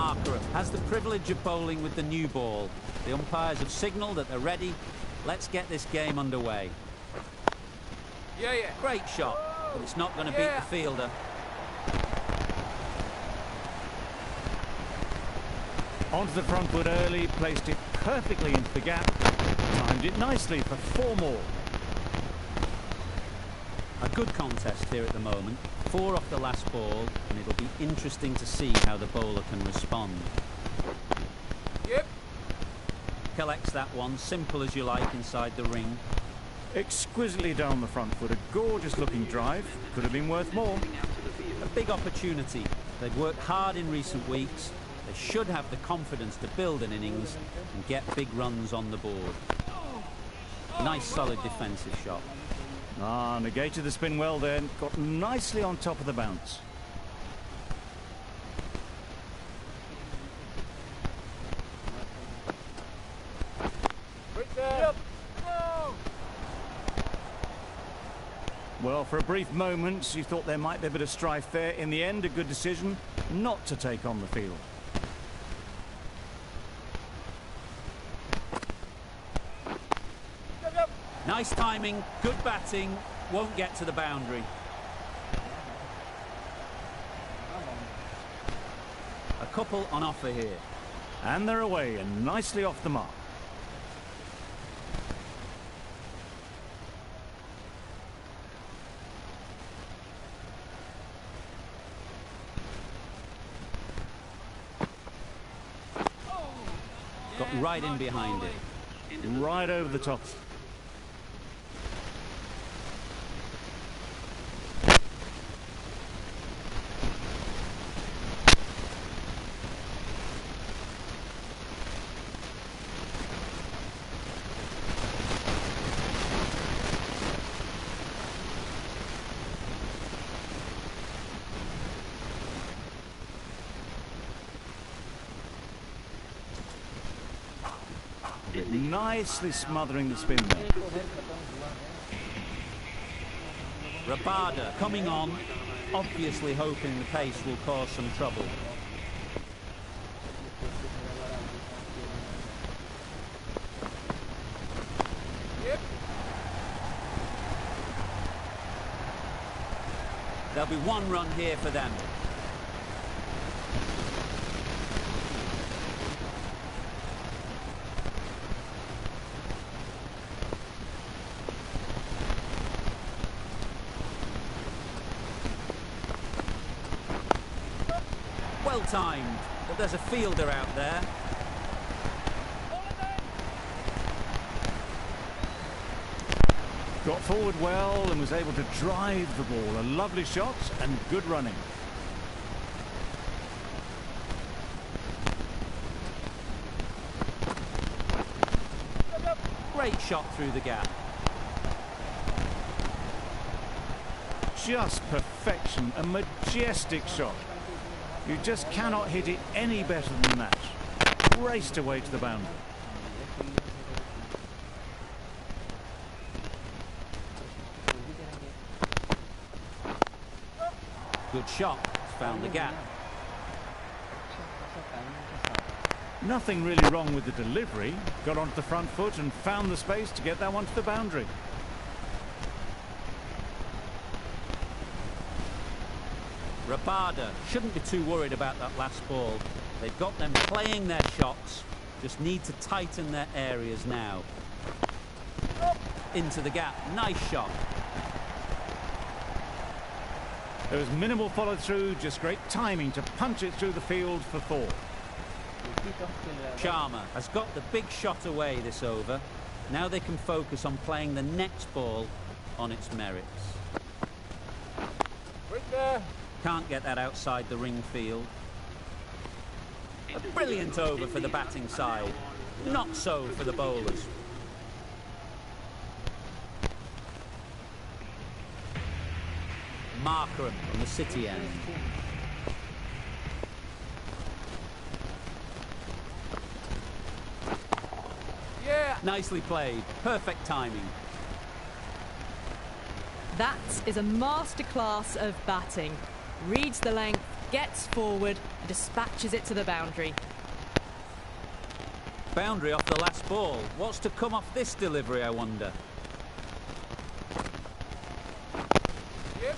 Markram has the privilege of bowling with the new ball. The umpires have signalled that they're ready. Let's get this game underway. Yeah. Great shot, but it's not going to beat the fielder. Onto the front foot early, placed it perfectly into the gap. Timed it nicely for 4 more. A good contest here at the moment. 4 off the last ball, and it'll be interesting to see how the bowler can respond. Yep. Collects that one, simple as you like inside the ring. Exquisitely down the front foot, a gorgeous looking drive. Could have been worth more. A big opportunity. They've worked hard in recent weeks. They should have the confidence to build an innings and get big runs on the board. Nice solid defensive shot. Negated the spin well then, got nicely on top of the bounce. Right there. Yep. Well, for a brief moment, you thought there might be a bit of strife there. In the end, a good decision not to take on the field. Nice timing, good batting, won't get to the boundary. A couple on offer here. And they're away and nicely off the mark. Got right in behind it. Right over the top. Nicely smothering the spin there. Rabada coming on, obviously hoping the pace will cause some trouble. Yep. There'll be 1 run here for them. Well timed, but there's a fielder out there. Got forward well and was able to drive the ball. A lovely shot and good running. Great shot through the gap. Just perfection, a majestic shot. You just cannot hit it any better than that. Raced away to the boundary. Good shot, found the gap. Nothing really wrong with the delivery. Got onto the front foot and found the space to get that one to the boundary. Rabada shouldn't be too worried about that last ball. They've got them playing their shots, just need to tighten their areas now. Into the gap, nice shot. There was minimal follow through, just great timing to punch it through the field for 4. Sharma has got the big shot away this over. Now they can focus on playing the next ball on its merits. Right there. Can't get that outside the ring field. A brilliant over for the batting side. Not so for the bowlers. Markram from the city end. Yeah. Nicely played. Perfect timing. That is a masterclass of batting. reads the length, gets forward, and dispatches it to the boundary. Boundary off the last ball. What's to come off this delivery, I wonder? Yep.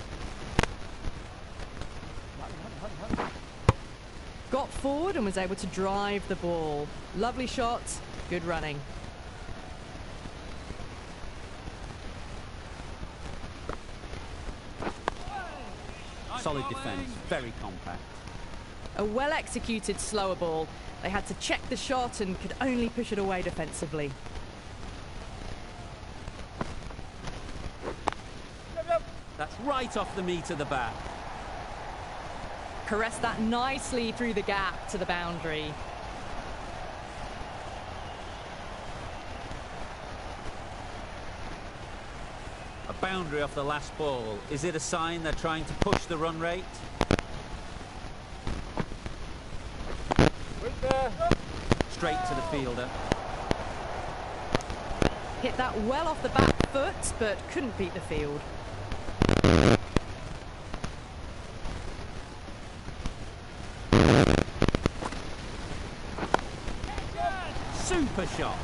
Got forward and was able to drive the ball. Lovely shot, good running. Solid defence, very compact. A well-executed slower ball. They had to check the shot and could only push it away defensively. That's right off the meat of the bat. Caressed that nicely through the gap to the boundary. A boundary off the last ball. Is it a sign they're trying to push the run rate? Right there. Straight to the fielder. Hit that well off the back foot, but couldn't beat the field. Super shot.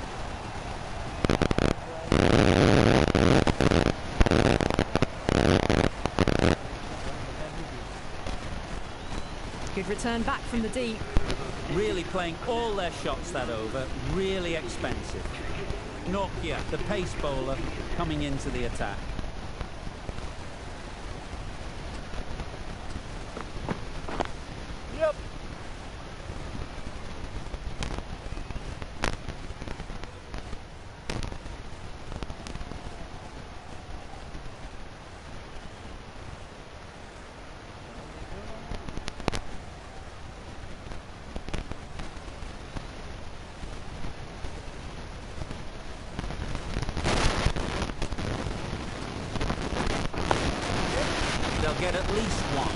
Good return back from the deep. Really playing all their shots that over. Really expensive. Nokia, the pace bowler, coming into the attack. Yep. They'll get at least one.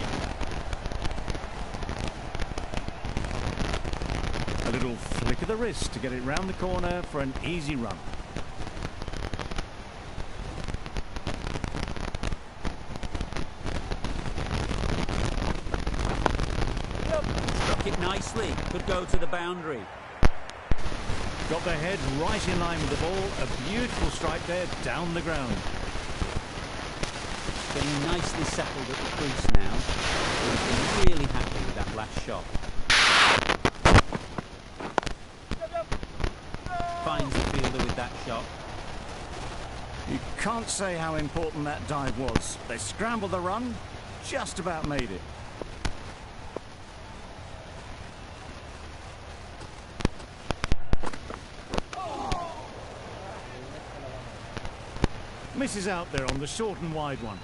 A little flick of the wrist to get it round the corner for an easy run. Struck it nicely. Could go to the boundary. Got their head right in line with the ball. A beautiful strike there down the ground. Getting nicely settled at the crease now. He's been really happy with that last shot. Finds the fielder with that shot. You can't say how important that dive was. They scrambled the run, just about made it. Misses out there on the short and wide one.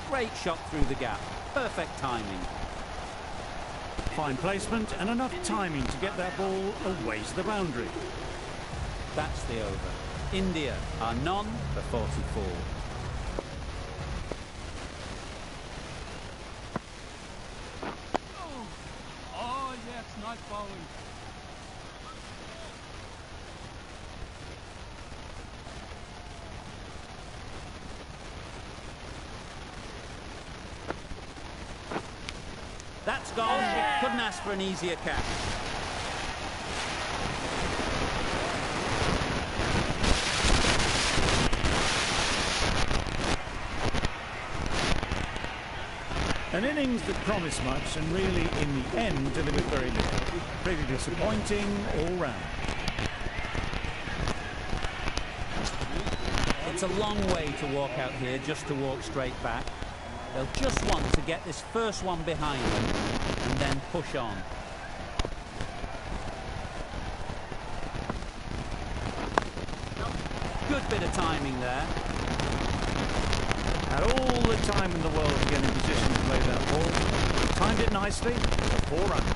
Great shot through the gap. Perfect timing. Fine placement and enough timing to get that ball away to the boundary. That's the over. India are none for 44. Oh, yes, nice bowling. That's gone. Couldn't ask for an easier catch. An innings that promised much and really, in the end, delivered very little. Pretty disappointing all round. It's a long way to walk out here just to walk straight back. They'll just want to get this first one behind them and then push on. Good bit of timing there. Had all the time in the world to get in position to play that ball. Timed it nicely for 4 runs.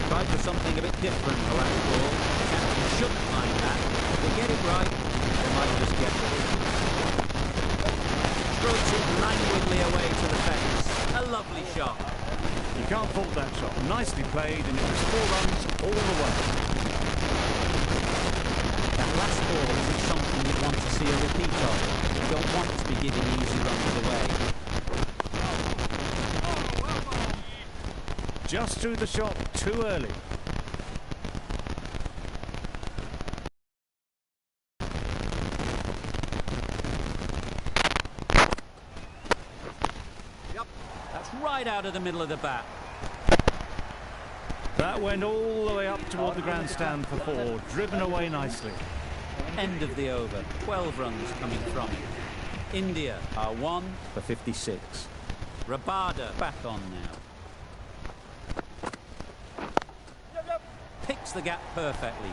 Tried for something a bit different the last ball. The captain shouldn't mind that. If they get it right, they might just get it. Strokes it languidly away to the fence. A Lovely shot. You can't fault that shot. Nicely played, and it was 4 runs all the way. That last ball is something you want to see a repeat of. You don't want to be giving easy runs away. Just threw the shot too early. That's right out of the middle of the bat. That went all the way up toward the grandstand for 4, driven away nicely. End of the over. 12 runs coming from it. India are 1 for 56. Rabada back on now. Picks the gap perfectly.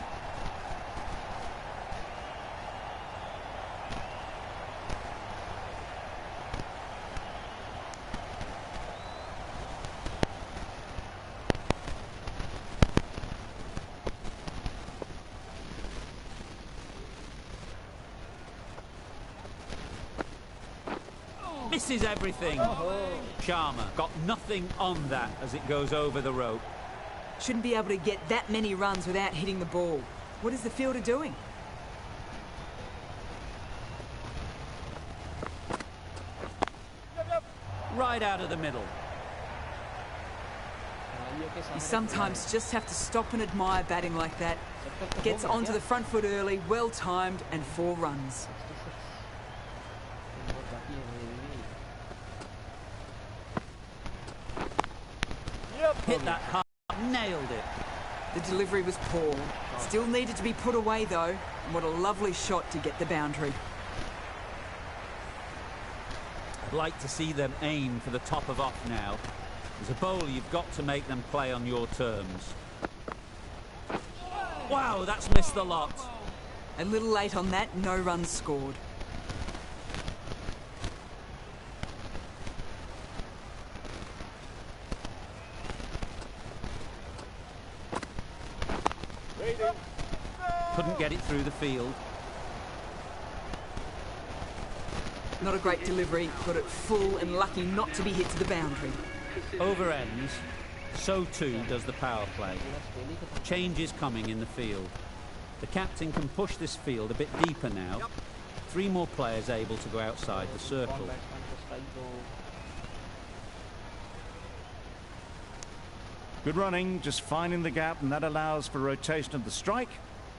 Misses everything. Sharma got nothing on that as it goes over the rope. Shouldn't be able to get that many runs without hitting the ball. What is the fielder doing? Right out of the middle. You sometimes just have to stop and admire batting like that. Gets onto the front foot early, well timed, and 4 runs. Hit that hard, nailed it. The delivery was poor. Still needed to be put away though, and what a lovely shot to get the boundary. I'd like to see them aim for the top of off now. As a bowler, you've got to make them play on your terms. Wow, that's missed the lot. A little late on that, no runs scored. Couldn't get it through the field. Not a great delivery, got it full and lucky not to be hit to the boundary. Over ends, so too does the power play. Change is coming in the field. The captain can push this field a bit deeper now. 3 more players able to go outside the circle. Good running, just finding the gap, and that allows for rotation of the strike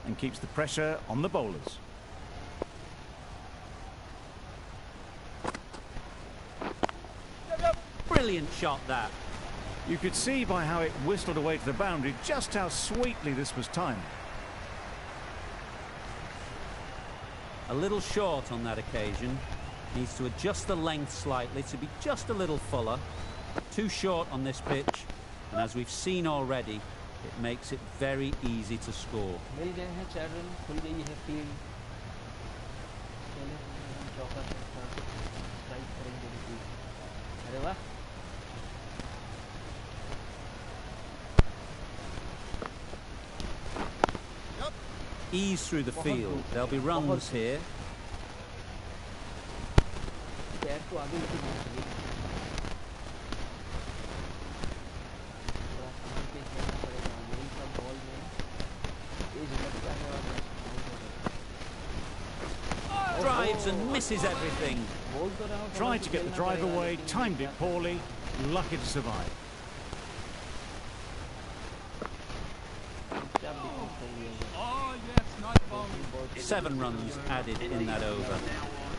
and keeps the pressure on the bowlers. Brilliant shot that. You could see by how it whistled away to the boundary just how sweetly this was timed. A little short on that occasion. Needs to adjust the length slightly to be just a little fuller. Too short on this pitch, and as we've seen already, it makes it very easy to score. Ease through the field. There'll be runs here. Drives and misses everything. Tried to get the drive away, timed it poorly, lucky to survive. Oh, yes, nice bowling. 7 runs added in that over.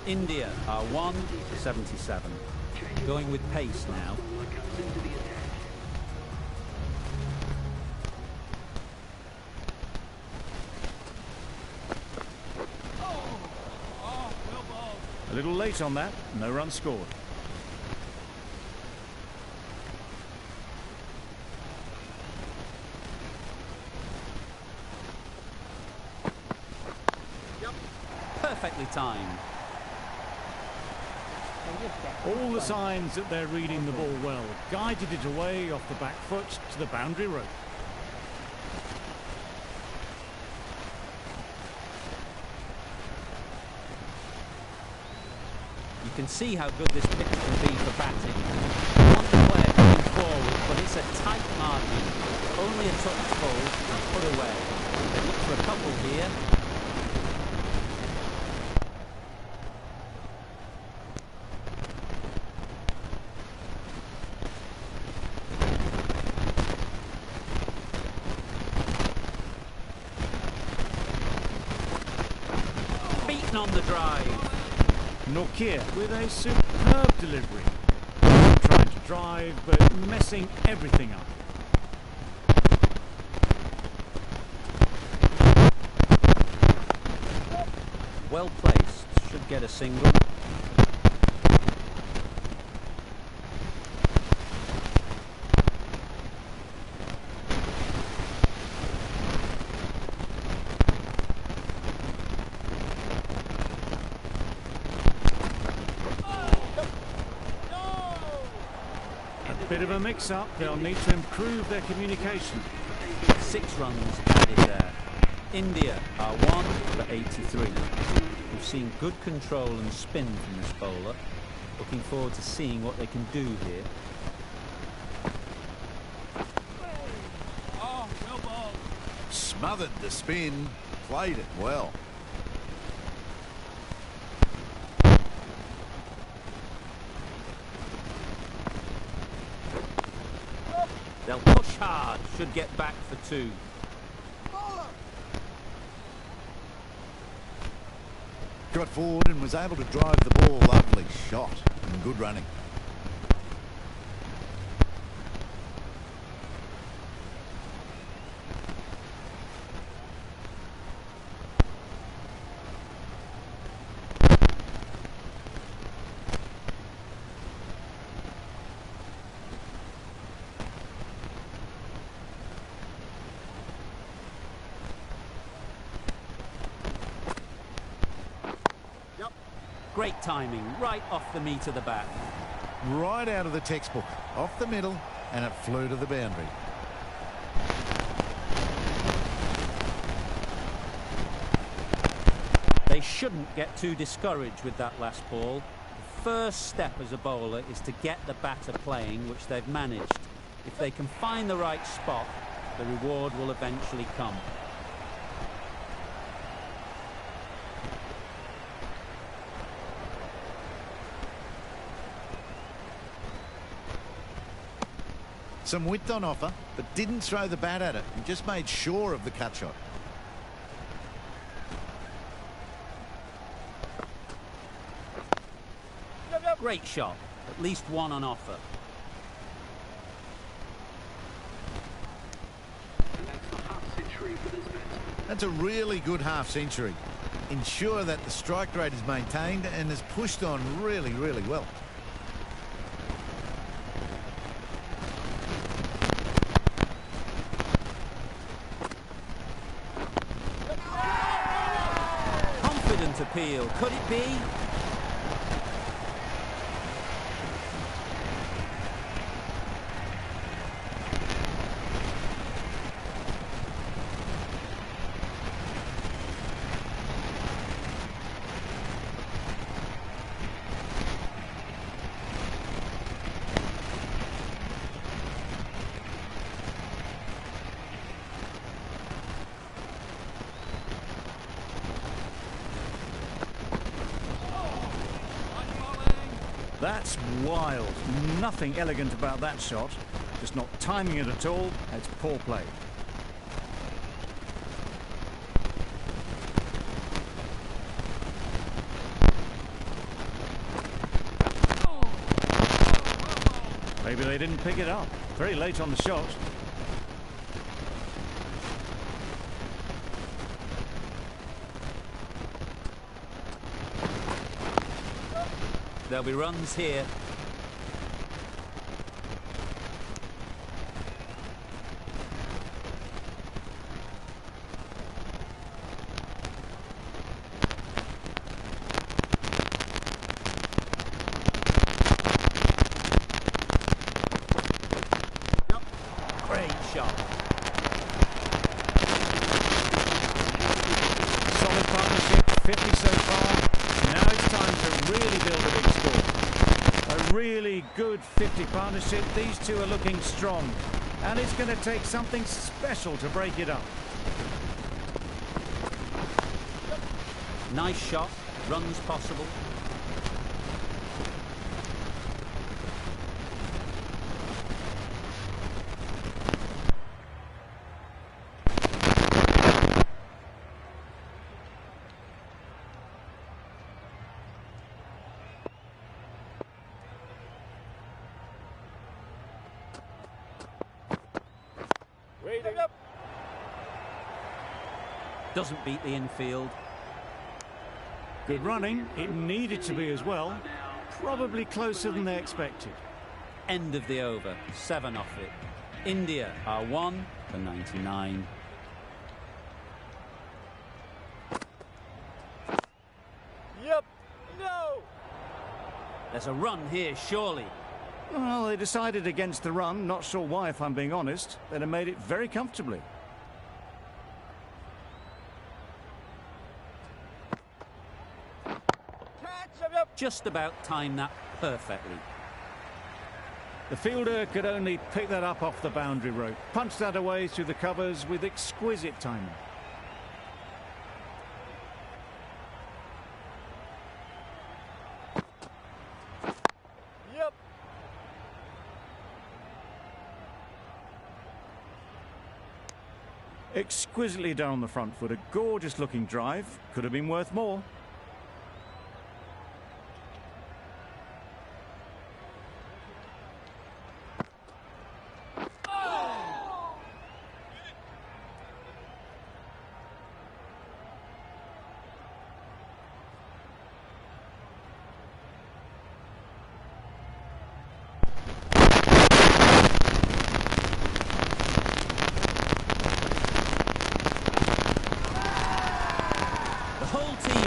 India are 1 for 77. Going with pace now. Well bowled. A little late on that, no runs scored. Perfectly timed. All the signs that they're reading the ball well. Guided it away off the back foot to the boundary rope. You can see how good this pitch can be for batting. One player in on the drive. Nokia with a superb delivery. Trying to drive, but messing everything up. Well placed, should get a single. Bit of a mix-up. They'll need to improve their communication. 6 runs added there. India are 1 for 83. We've seen good control and spin from this bowler. Looking forward to seeing what they can do here. Oh, well bowled. Smothered the spin, played it well. They'll push hard, should get back for 2. Got forward and was able to drive the ball. Lovely shot and good running. Great timing, right off the meat of the bat. Right out of the textbook, off the middle, and it flew to the boundary. They shouldn't get too discouraged with that last ball. The first step as a bowler is to get the batter playing, which they've managed. If they can find the right spot, the reward will eventually come. Some width on offer, but didn't throw the bat at it and just made sure of the cut shot. Great shot, at least 1 on offer. That's a really good half century. Ensure that the strike rate is maintained and is pushed on really, really well. Confident appeal, could it be? That's wild. Nothing elegant about that shot. Just not timing it at all. It's poor play. Maybe they didn't pick it up. Very late on the shot. There'll be runs here. Great shot. Solid partnership, 50 so far. Now it's time to really build a big score. A really good 50 partnership. These two are looking strong. And it's going to take something special to break it up. Nice shot, runs possible. Doesn't beat the infield. Good running. It needed to be as well. Probably closer than they expected. End of the over. 7 off it. India are 1 for 99. Yep. No. There's a run here, surely. Well, they decided against the run. Not sure why, if I'm being honest. They'd have made it very comfortably. Just about timed that perfectly. The fielder could only pick that up off the boundary rope. Punched that away through the covers with exquisite timing. Yep. Exquisitely done on the front foot. A gorgeous looking drive. Could have been worth more.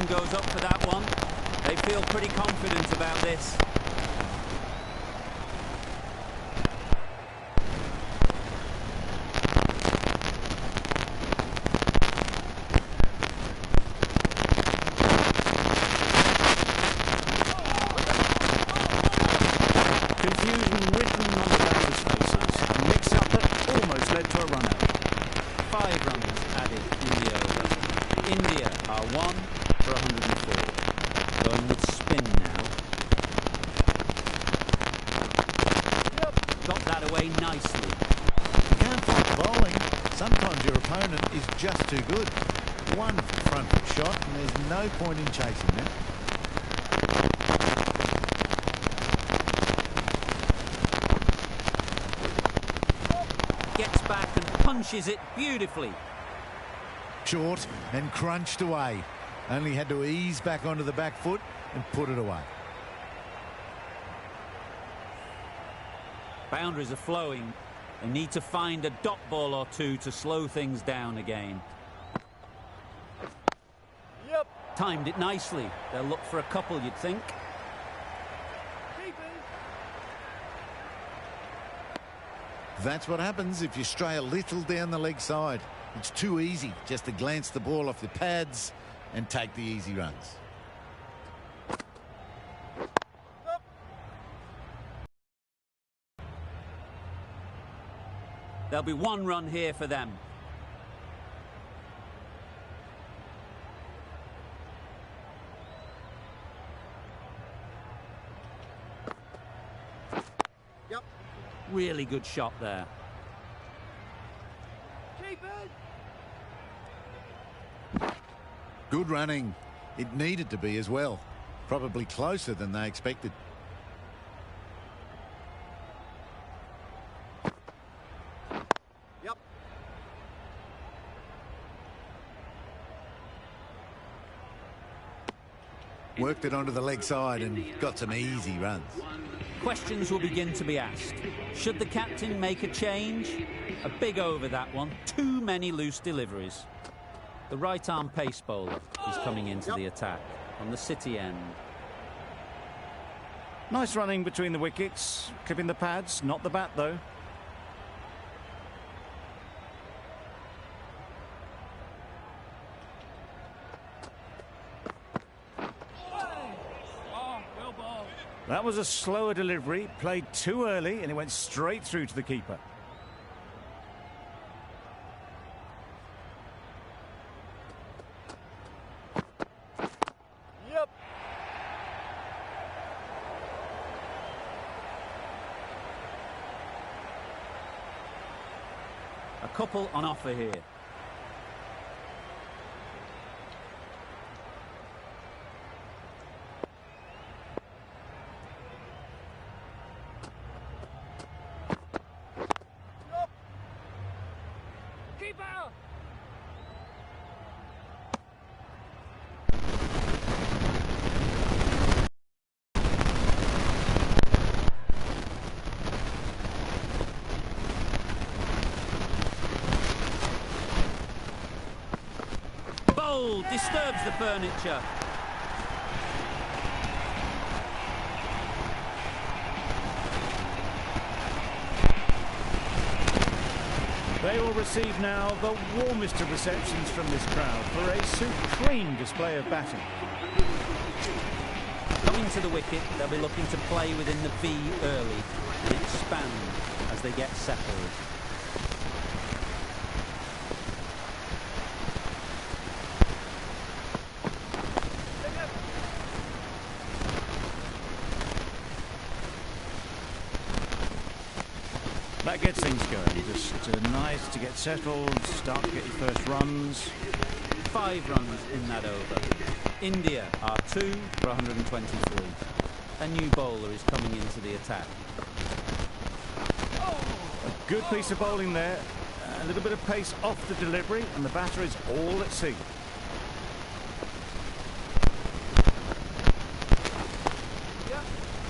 Goes up for that one. They feel pretty confident about this. Confusion written on the batters' faces. A mix-up that almost led to a run-out. 5 runs added in the over. India are 1 for 104. Going with spin now. Yep. Got that away nicely. You can't fight bowling. Sometimes your opponent is just too good. One front foot shot, and there's no point in chasing that. Gets back and punches it beautifully. Short and crunched away. Only had to ease back onto the back foot and put it away. Boundaries are flowing. They need to find a dot ball or two to slow things down again. Yep. Timed it nicely. They'll look for a couple, you'd think. That's what happens if you stray a little down the leg side. It's too easy just to glance the ball off the pads and take the easy runs. There'll be 1 run here for them. Yep. Really good shot there. Keep it. Good running. It needed to be as well. Probably closer than they expected. Yep. Worked it onto the leg side and got some easy runs. Questions will begin to be asked. Should the captain make a change? A big over, that one. Too many loose deliveries. The right-arm pace bowler is coming into the attack on the City end. Nice running between the wickets. Clipping the pads, not the bat though. Oh, well bowled. That was a slower delivery, played too early, and it went straight through to the keeper. Yep. A couple on offer here. pull disturbs the furniture. They will receive now the warmest of receptions from this crowd for a supreme display of batting. Coming to the wicket, they'll be looking to play within the V early and expand as they get settled. That gets things going. Just nice to get settled, start to get your first runs. 5 runs in that over. India are 2 for 123. A new bowler is coming into the attack. A good piece of bowling there. A little bit of pace off the delivery, and the batter is all at sea.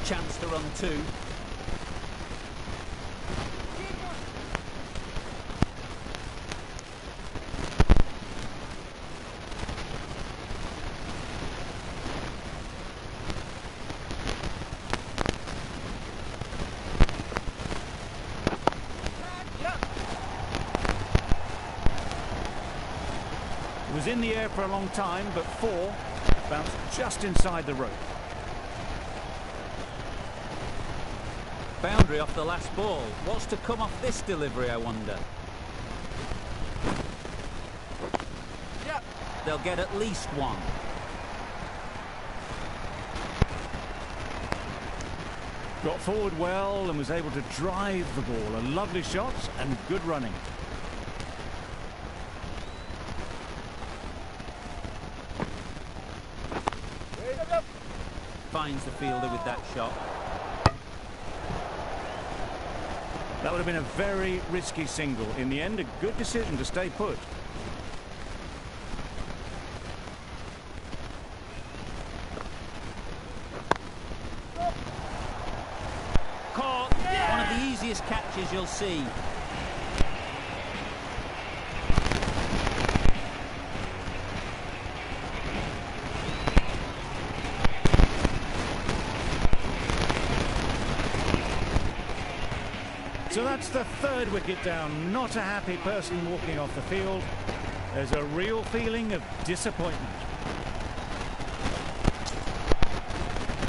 Chance to run 2. Was in the air for a long time, but 4 bounced just inside the rope. Boundary off the last ball. What's to come off this delivery, I wonder? Yep. They'll get at least 1. Got forward well and was able to drive the ball. A lovely shot and good running. Finds the fielder with that shot. That would have been a very risky single. In the end, a good decision to stay put. Caught. One of the easiest catches you'll see. So that's the 3rd wicket down. Not a happy person walking off the field. There's a real feeling of disappointment.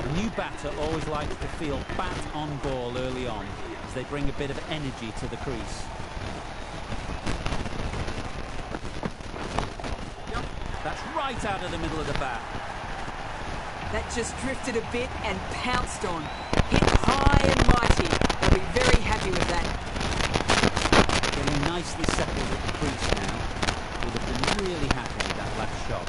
A new batter always likes to feel bat on ball early on as they bring a bit of energy to the crease. That's right out of the middle of the bat. That just drifted a bit and pounced on. Hit high and mighty. They'll be very happy with that. Getting nicely settled at the crease now. Would have been really happy with that last shot.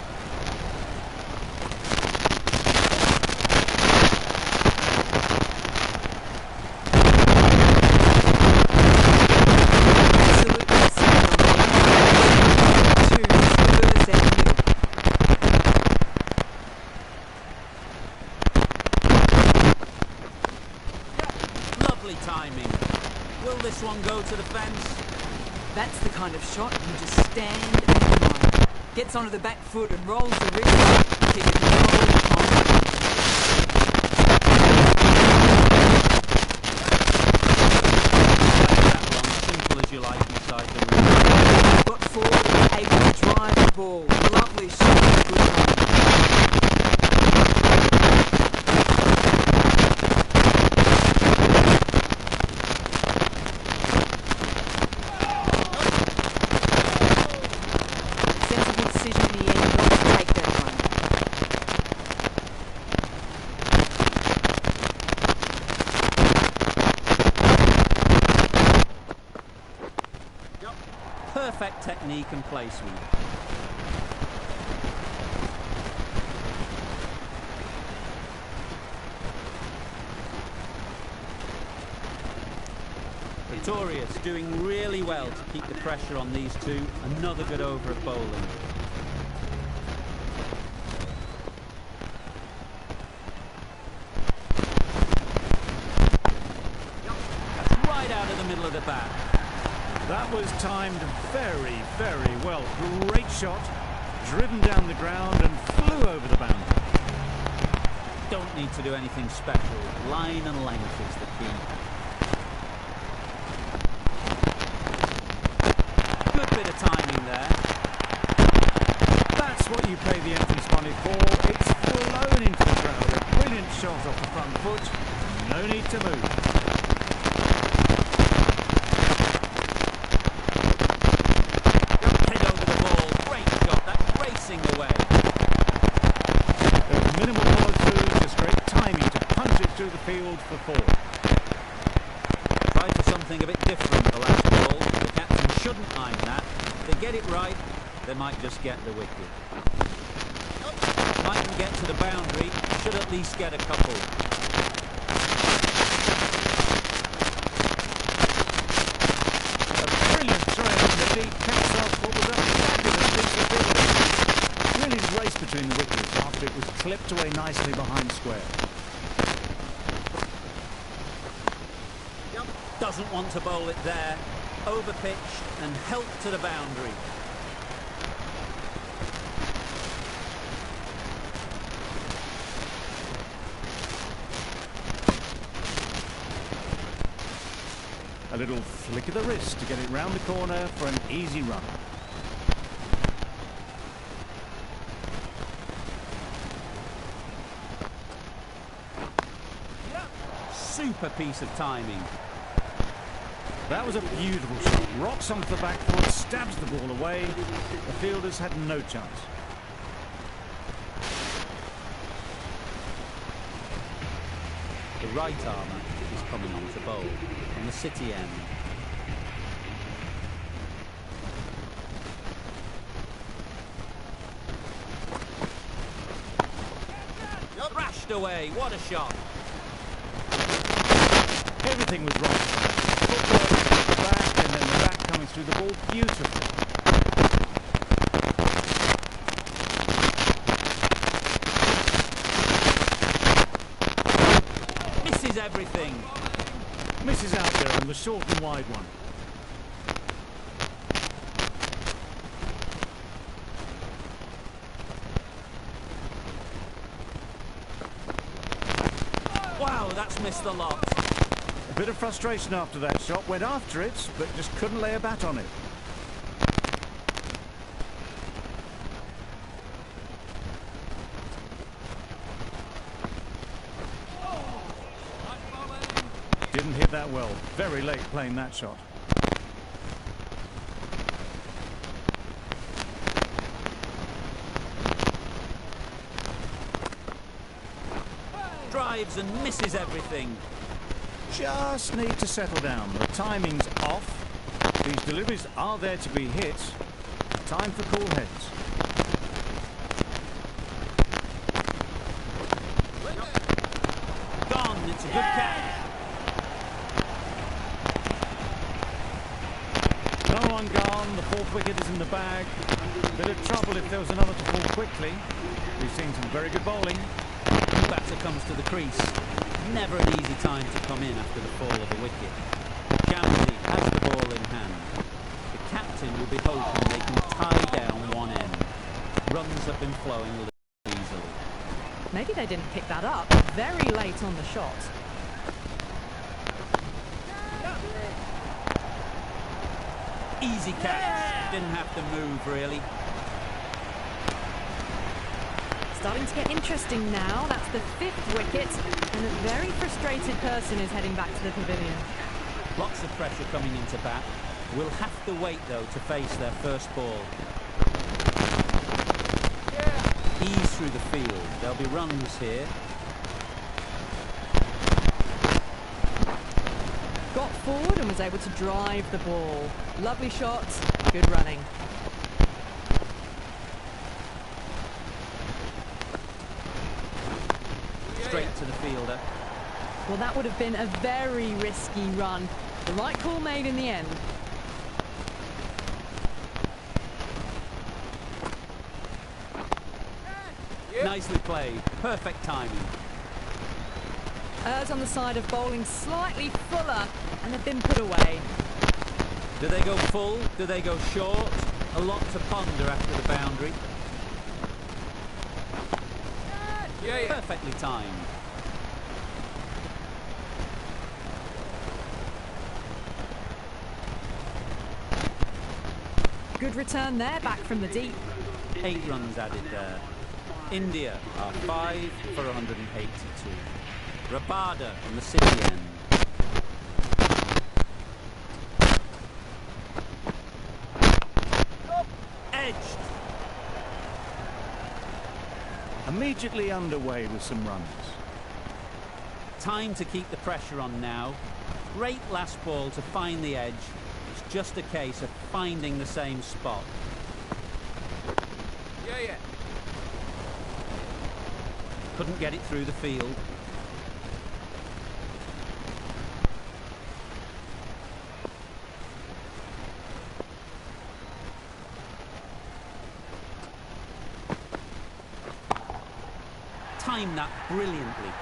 Timing. Will this one go to the fence? That's the kind of shot you just stand and admire. Gets onto the back foot and rolls the wrist. Keep it rolling Simple as you like inside the room. Got forward and able to drive the ball. Lovely shot. Good run. Perfect technique and placement. Victorious, doing really well to keep the pressure on these two. Another good over of bowling. That's right out of the middle of the bat. That was timed very, very well. Great shot. driven down the ground and flew over the boundary. Don't need to do anything special. Line and length is the key. Good bit of timing there. That's what you pay the entrance money for. It's flown into the crowd. A brilliant shot off the front foot. No need to move. Head over the ball. Great shot. That's racing away. There's minimal follow-through, just great timing to punch it through the field for four. Try for something a bit different the last ball. The captain shouldn't mind that. If they get it right, they might just get the wicket. Mightn't get to the boundary, should at least get a couple. A brilliant try on the deep caps off what was a fabulous piece of fielding. Brilliant race between the wickets after it was clipped away nicely behind square. Doesn't want to bowl it there. Overpitched and helped to the boundary. A little flick of the wrist to get it round the corner for an easy run. Super piece of timing. That was a beautiful shot. Rocks onto the back foot, stabs the ball away. The fielders had no chance. The right armour is coming on to bowl on the city end. Thrashed away. What a shot. Everything was wrong. Footwork, the back, and then the back coming through the ball beautifully. Misses everything. Misses out there on the short and wide one. Wow, that's missed a lot. A bit of frustration after that shot. Went after it, but just couldn't lay a bat on it. Didn't hit that well. Very late playing that shot. Drives and misses everything. Just need to settle down. The timing's off. These deliveries are there to be hit. Time for cool heads. Gone. It's a good catch. No one gone. The fourth wicket is in the bag. Bit of trouble if there was another to fall quickly. We've seen some very good bowling. The batter comes to the crease. Never an easy time to come in after the fall of a wicket. Jamsey has the ball in hand. The captain will be hoping they can tie down one end. Runs have been flowing a little easily. Maybe they didn't pick that up. Very late on the shot. Easy catch. Didn't have to move really. Starting to get interesting now. That's the fifth wicket, and a very frustrated person is heading back to the pavilion. Lots of pressure coming into bat. Will have to wait though to face their first ball. Ease through the field. There'll be runs here. Got forward and was able to drive the ball. Lovely shot, good running. Straight to the fielder. Well, that would have been a very risky run. The right call made in the end. Nicely played. Perfect timing. Errs on the side of bowling slightly fuller, and they've been put away. Do they go full? Do they go short? A lot to ponder after the boundary. Yeah. Perfectly timed. Good return there, back from the deep. 8 runs added there. India are 5 for 182. Rabada on the city end. Edged. Immediately underway with some runs. Time to keep the pressure on now. Great last ball to find the edge. It's just a case of finding the same spot. Yeah. Couldn't get it through the field. Timed that brilliantly.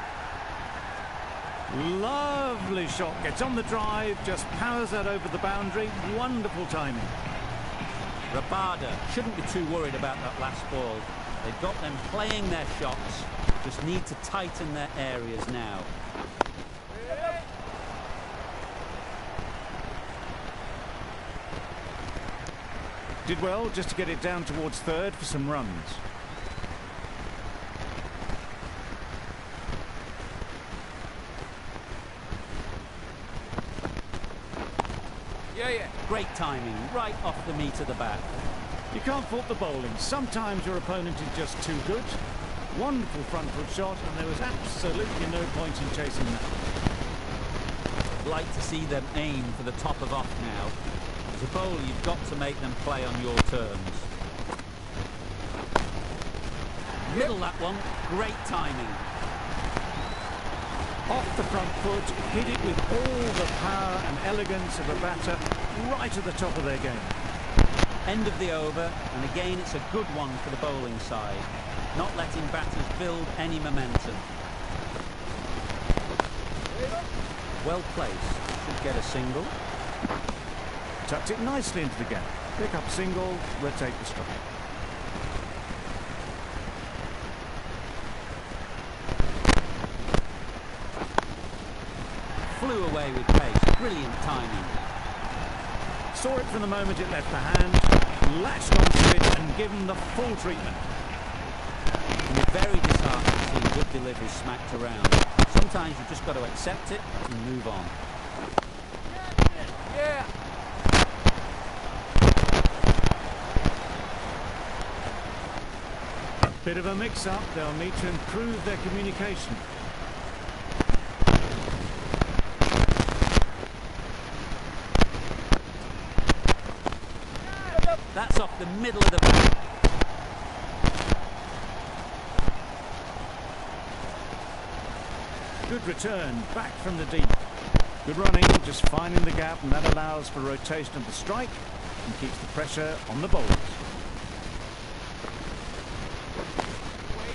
Lovely shot. Gets on the drive, just powers that over the boundary. Wonderful timing. Rabada shouldn't be too worried about that last ball. They've got them playing their shots. Just need to tighten their areas now. Did well just to get it down towards third for some runs. Yeah. Great timing, right off the meat of the bat. You can't fault the bowling. Sometimes your opponent is just too good. Wonderful front foot shot, and there was absolutely no point in chasing that. Like to see them aim for the top of off now. As a bowler, you've got to make them play on your terms. Middle that one, great timing. Off the front foot, hit it with all the power and elegance of a batter, right at the top of their game. End of the over, and again it's a good one for the bowling side. Not letting batters build any momentum. Well placed, should get a single. Tucked it nicely into the gap. Pick up single, rotate the strike. Flew away with pace, brilliant timing. Saw it from the moment it left the hand, latched onto it and given the full treatment. And you're very disheartened to see good delivery smacked around. Sometimes you've just got to accept it and move on. Yeah. Bit of a mix-up, they'll need to improve their communication. That's off the middle of the bat. Good return, back from the deep. Good running, just finding the gap, and that allows for rotation of the strike and keeps the pressure on the bowlers.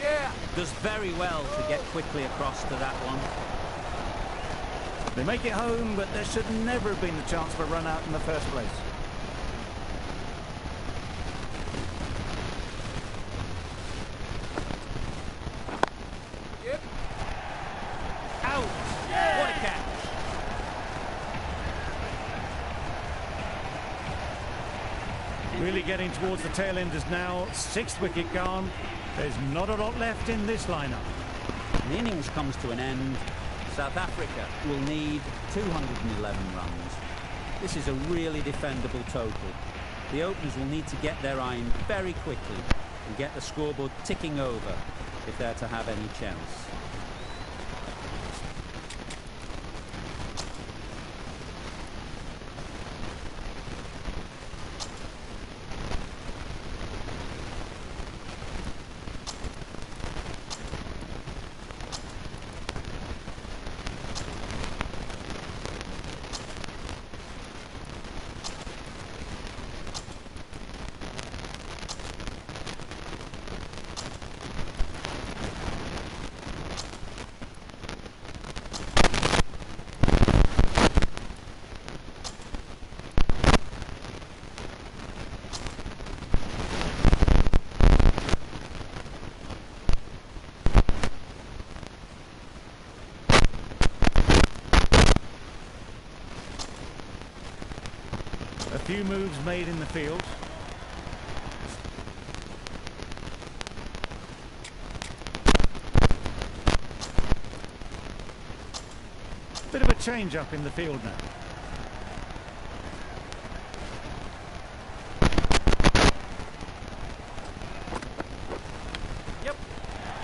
Yeah. Does very well to get quickly across to that one. They make it home, but there should never have been the chance for a run out in the first place. Yep. Out! What a catch! Really getting towards the tail enders now. 6th wicket gone. There's not a lot left in this lineup. The innings comes to an end. South Africa will need 211 runs. This is a really defendable total. The openers will need to get their iron very quickly and get the scoreboard ticking over if they're to have any chance. A few moves made in the field. Bit of a change up in the field now. Yep.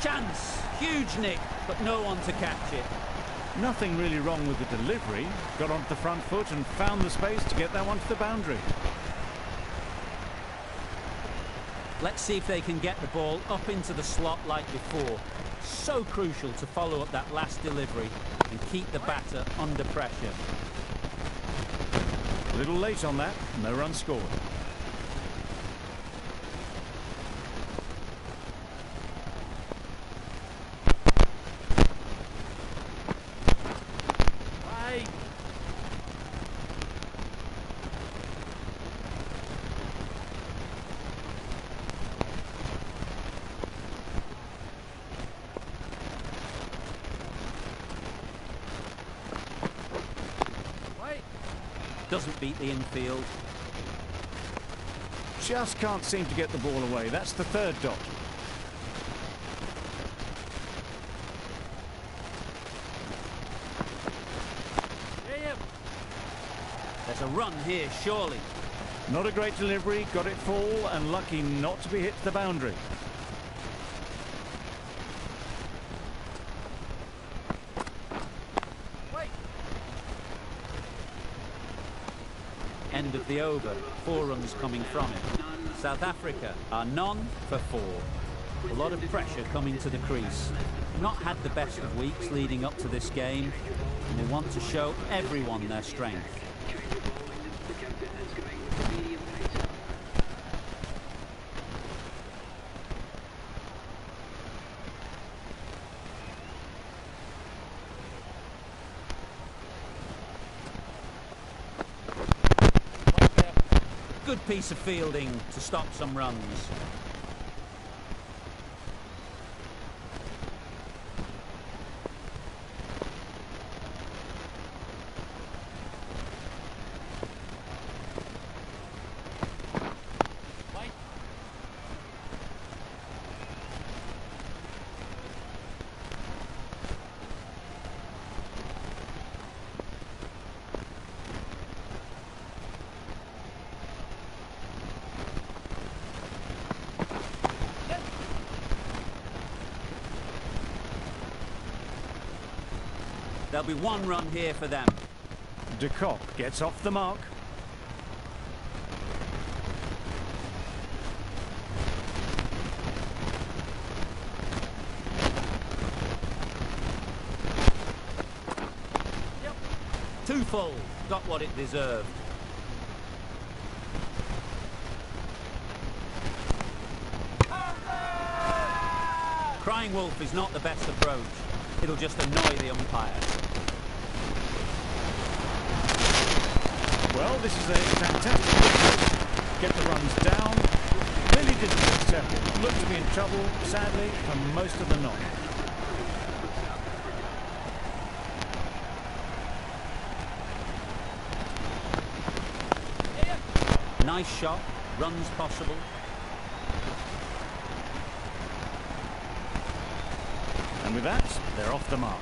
Chance. Huge nick, but no one to catch it. Nothing really wrong with the delivery. Got onto the front foot and found the space to get that one to the boundary. Let's see if they can get the ball up into the slot like before. So crucial to follow up that last delivery and keep the batter under pressure. A little late on that. No run scored. Doesn't beat the infield. Just can't seem to get the ball away. That's the third dot. There's a run here, surely. Not a great delivery. Got it full and lucky not to be hit to the boundary. End of the over, 4 runs coming from it. South Africa are none for 4. A lot of pressure coming to the crease. Not had the best of weeks leading up to this game, and they want to show everyone their strength. Good piece of fielding to stop some runs. There'll be 1 run here for them. De Kock gets off the mark. Yep. 2 full. Got what it deserved. Crying wolf is not the best approach. It'll just annoy the umpires. Well, this is a fantastic. Get the runs down. Really didn't get settled. Looked to be in trouble, sadly, for most of the night. Nice shot. Runs possible. And with that, they're off the mark.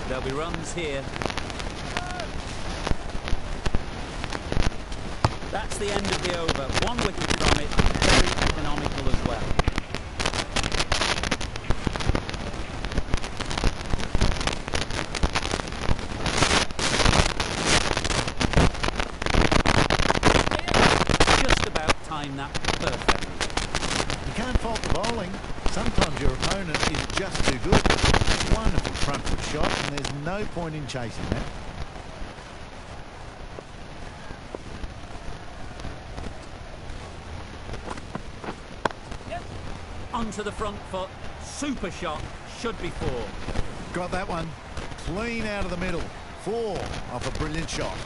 There'll be runs here. That's the end of the over. 1 wicket from it. Very economical as well. That perfectly. You can't fault the bowling. Sometimes your opponent is just too good. Wonderful front foot shot, and there's no point in chasing that. Onto the front foot. Super shot. Should be 4. Got that one. Clean out of the middle. 4 off a brilliant shot.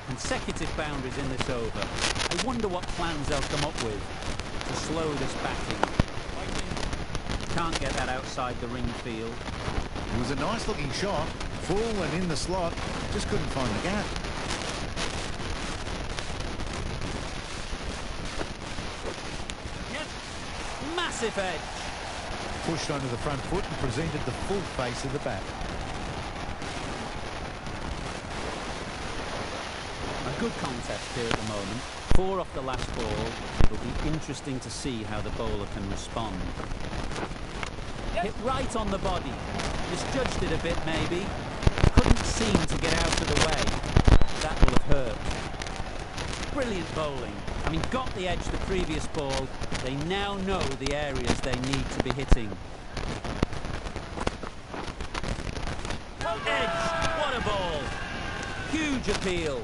Consecutive boundaries in this over. I wonder what plans they'll come up with to slow this batting. Can't get that outside the ring field. It was a nice looking shot, full and in the slot, just couldn't find the gap. Yep. Massive edge. Pushed onto the front foot and presented the full face of the bat. A good contest here at the moment. 4 off the last ball. It'll be interesting to see how the bowler can respond. Hit right on the body. Misjudged it a bit, maybe. Couldn't seem to get out of the way. That will have hurt. Brilliant bowling. Having got the edge the previous ball, they now know the areas they need to be hitting. Edge! What a ball! Huge appeal.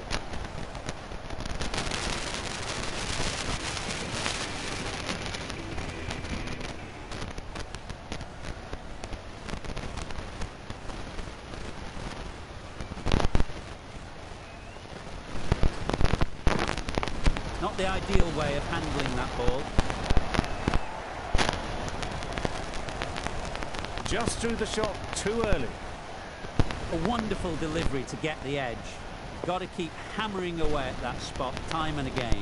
Not the ideal way of handling that ball. Just threw the shot too early. A wonderful delivery to get the edge. Got to keep hammering away at that spot time and again.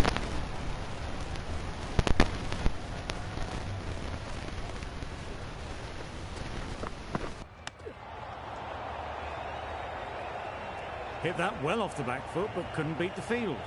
Hit that well off the back foot, but couldn't beat the field.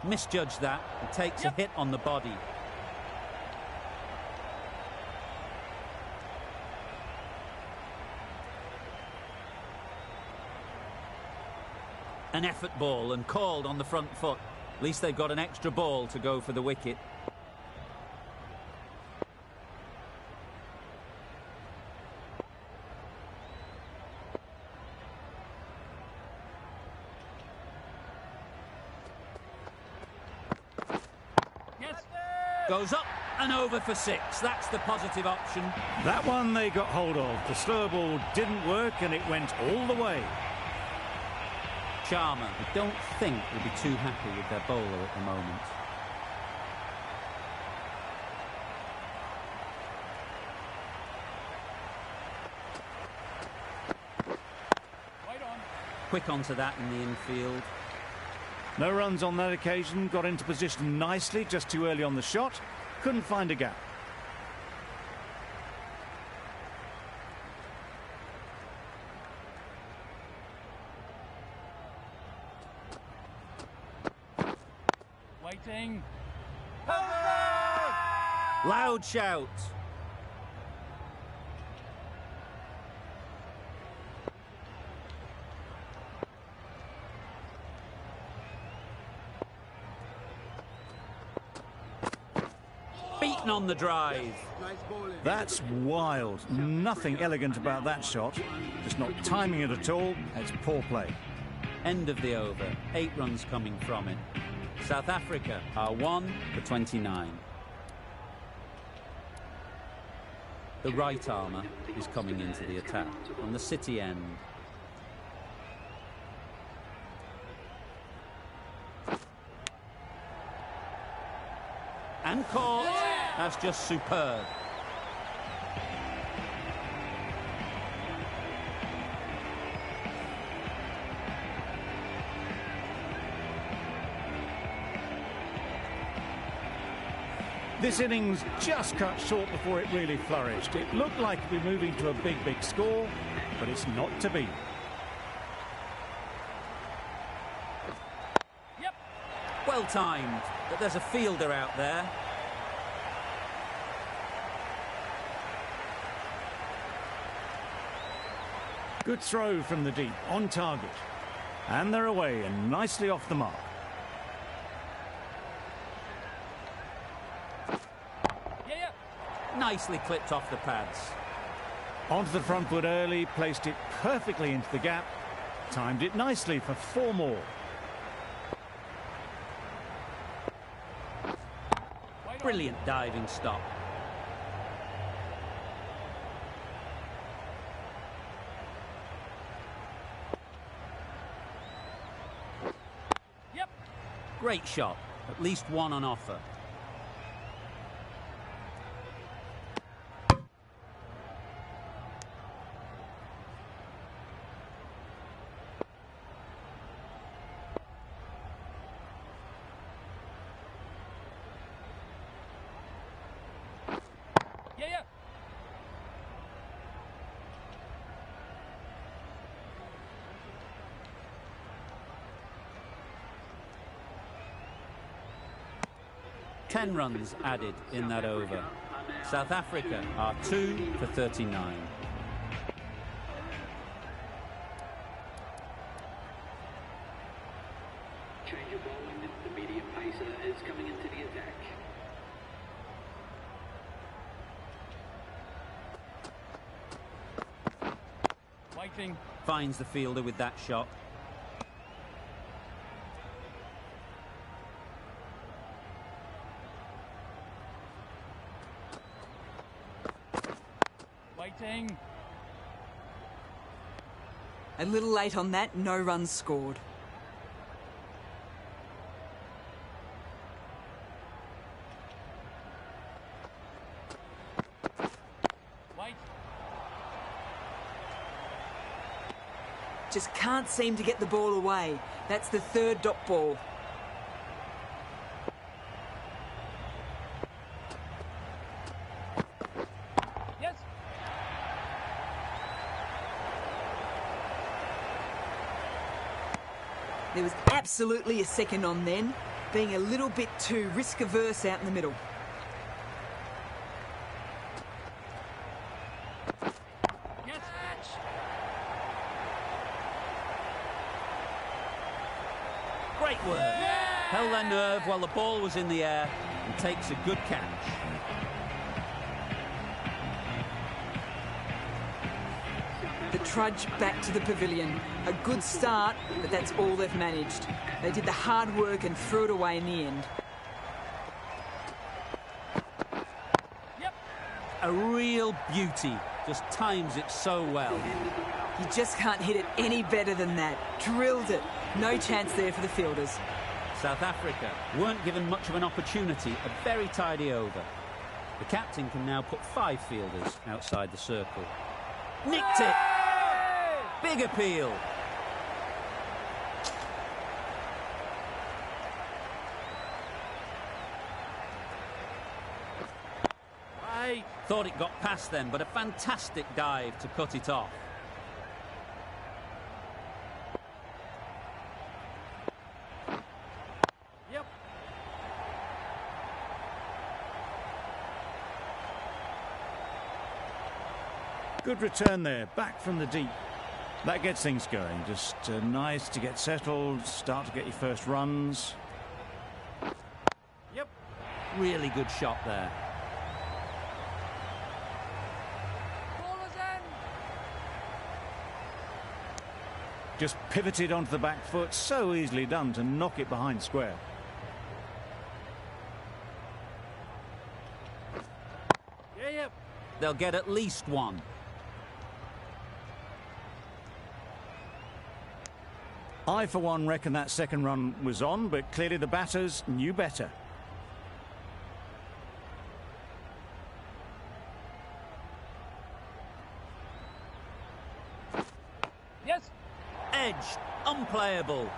Misjudged that and takes a hit on the body. An effort ball and called on the front foot. At least they've got an extra ball to go for the wicket. Goes up and over for 6. That's the positive option. That one they got hold of. The slower ball didn't work and it went all the way. Sharma, I don't think will be too happy with their bowler at the moment. Quick onto that in the infield. No runs on that occasion, got into position nicely, just too early on the shot, couldn't find a gap. Waiting. Loud shout. Beaten on the drive. That's wild. Nothing elegant about that shot. Just not timing it at all. It's poor play. End of the over. 8 runs coming from it. South Africa are 1 for 29. The right armour is coming into the attack on the City end. And caught. That's just superb. This innings just cut short before it really flourished. It looked like it'd be moving to a big score, but it's not to be. Yep. Well timed, but there's a fielder out there. Good throw from the deep, on target. And they're away and nicely off the mark. Nicely clipped off the pads. Onto the front foot early, placed it perfectly into the gap. Timed it nicely for 4 more. Brilliant diving stop. Yep. Great shot. At least one on offer. Yeah. 10 runs added in that over. South Africa are 2 for 39. Change of bowling. The medium pacer is coming into the attack. Waiting. Finds the fielder with that shot. Waiting. A little late on that, no runs scored. Wait. Just can't seem to get the ball away. That's the third dot ball. Yes. There was absolutely a second on then, being a little bit too risk-averse out in the middle. Yes. Great work. Held their nerve while the ball was in the air and takes a good catch. The trudge back to the pavilion. A good start, but that's all they've managed. They did the hard work and threw it away in the end. Yep. A real beauty. Just times it so well. You just can't hit it any better than that. Drilled it. No chance there for the fielders. South Africa weren't given much of an opportunity. A very tidy over. The captain can now put 5 fielders outside the circle. Nicked it! Big appeal. Right. Thought it got past them, but a fantastic dive to cut it off. Yep. Good return there, back from the deep. That gets things going. Just nice to get settled, start to get your first runs. Yep. Really good shot there. Ball is in. Just pivoted onto the back foot, so easily done to knock it behind square. Yeah. They'll get at least one. I, for one, reckon that second run was on, but clearly the batters knew better. Yes. Edged. Unplayable.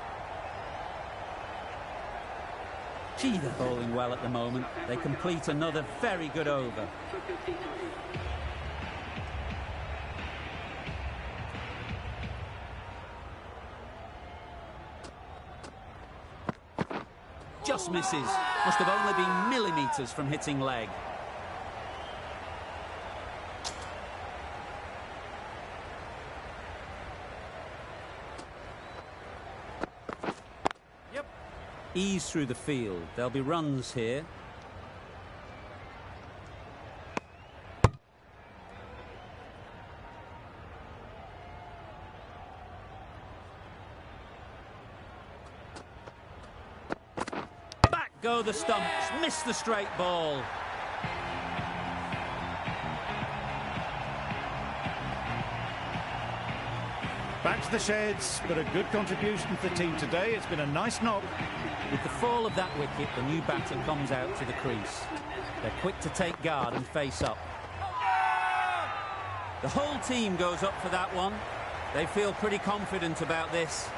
Gee, they're bowling well at the moment. They complete another very good over. Just misses. Must have only been millimetres from hitting leg. Yep. Ease through the field. There'll be runs here. Go the stumps, miss the straight ball. Back to the sheds, but a good contribution for the team today. It's been a nice knock. With the fall of that wicket, the new batter comes out to the crease. They're quick to take guard and face up. The whole team goes up for that one. They feel pretty confident about this.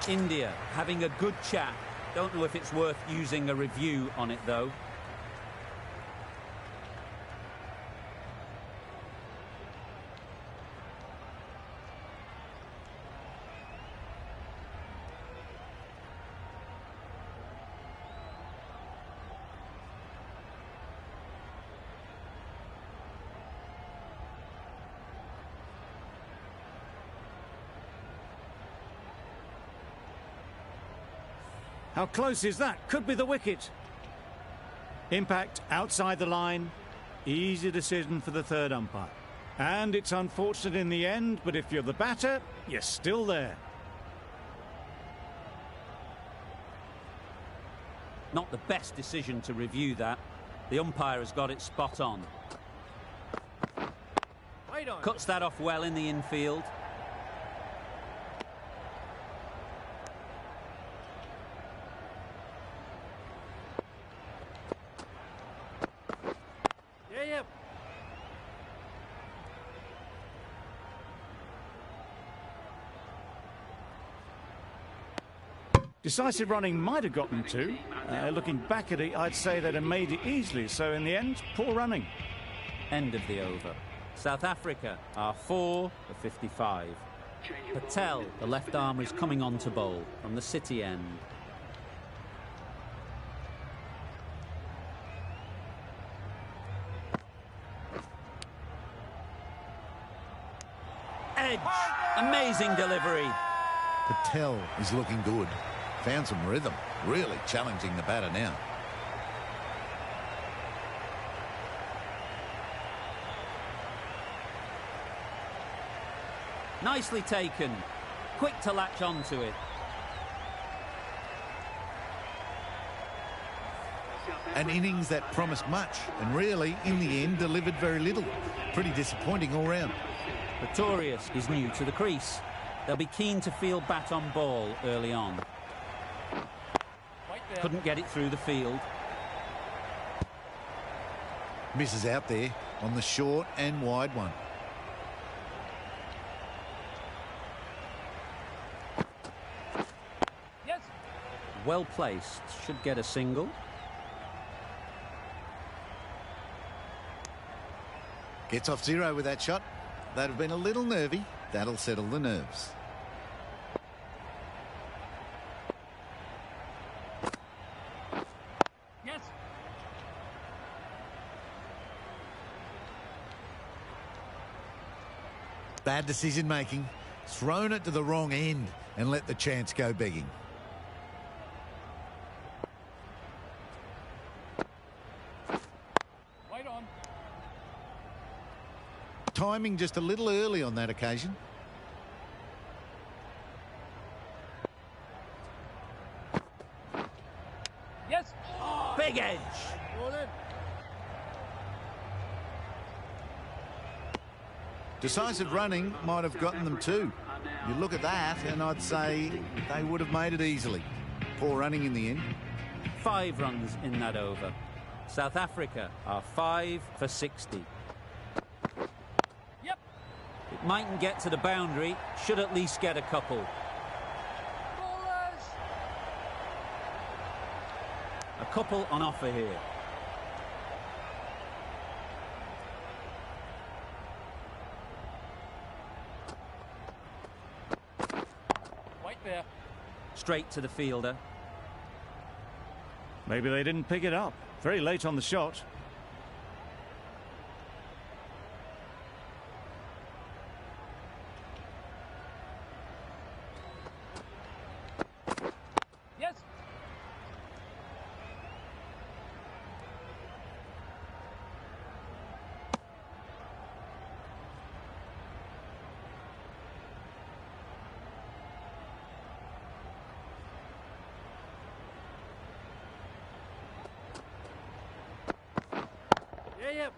India having a good chat. Don't know if it's worth using a review on it, though. How close is that? Could be the wicket. Impact outside the line. Easy decision for the third umpire. And it's unfortunate in the end, but if you're the batter, you're still there. Not the best decision to review that. The umpire has got it spot on. Cuts that off well in the infield. Decisive running might have gotten two. Looking back at it, I'd say they'd have made it easily. So in the end, poor running. End of the over. South Africa are 4 for 55. Patel, the left armer, is coming on to bowl from the City end. Edge. Amazing delivery. Patel is looking good. Found some rhythm. Really challenging the batter now. Nicely taken. Quick to latch onto it. An innings that promised much and really, in the end, delivered very little. Pretty disappointing all round. Pretorius is new to the crease. They'll be keen to field bat on ball early on. Couldn't get it through the field. Misses out there on the short and wide one. Yes. Well placed. Should get a single. Gets off zero with that shot. They'd have been a little nervy. That'll settle the nerves. Yes. Bad decision making. Thrown it to the wrong end and let the chance go begging. Right on. Timing just a little early on that occasion. Yes. Big edge. Ball in. Decisive running might have gotten them too. You look at that and I'd say they would have made it easily. Poor running in the end. 5 runs in that over. South Africa are 5 for 60. Yep. It mightn't get to the boundary. Should at least get a couple. Ballers. A couple on offer here. Right there. Straight to the fielder. Maybe they didn't pick it up. Very late on the shot. Yes. Yeah, yeah.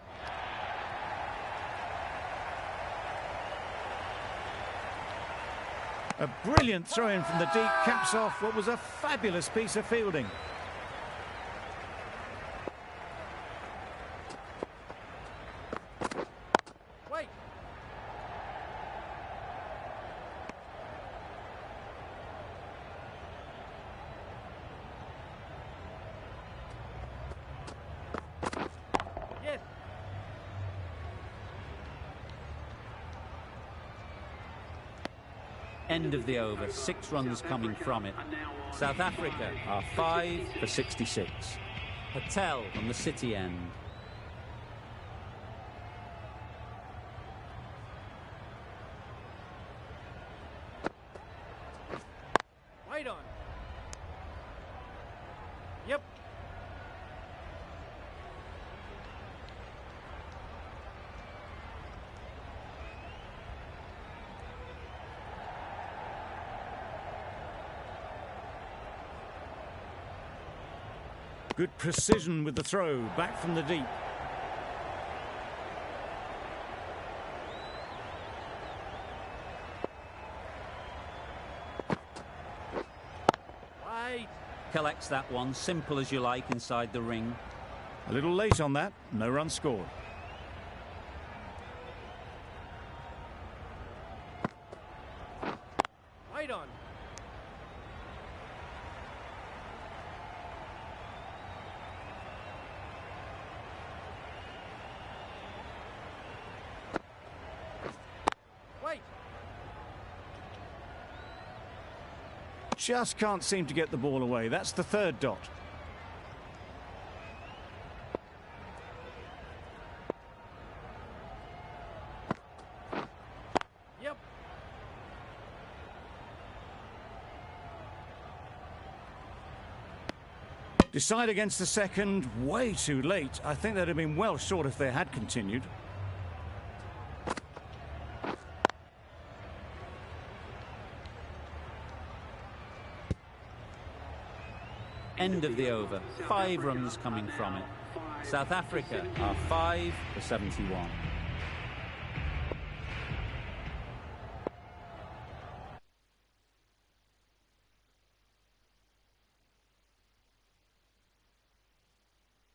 A brilliant throw-in from the deep caps off what was a fabulous piece of fielding. Wait. Yes. End of the over, 6 runs coming from it. South Africa are 5 for 66. Patel on the City end. Wait on. Yep. Good precision with the throw, back from the deep. Wait. Collects that one, simple as you like, inside the ring. A little late on that, no run scored. Wait on. Wait. Just can't seem to get the ball away. That's the 3rd dot. Yep. Decide against the second, way too late. I think they'd have been well short if they had continued. End of the over, 5 runs coming from it. South Africa are 5 for 71.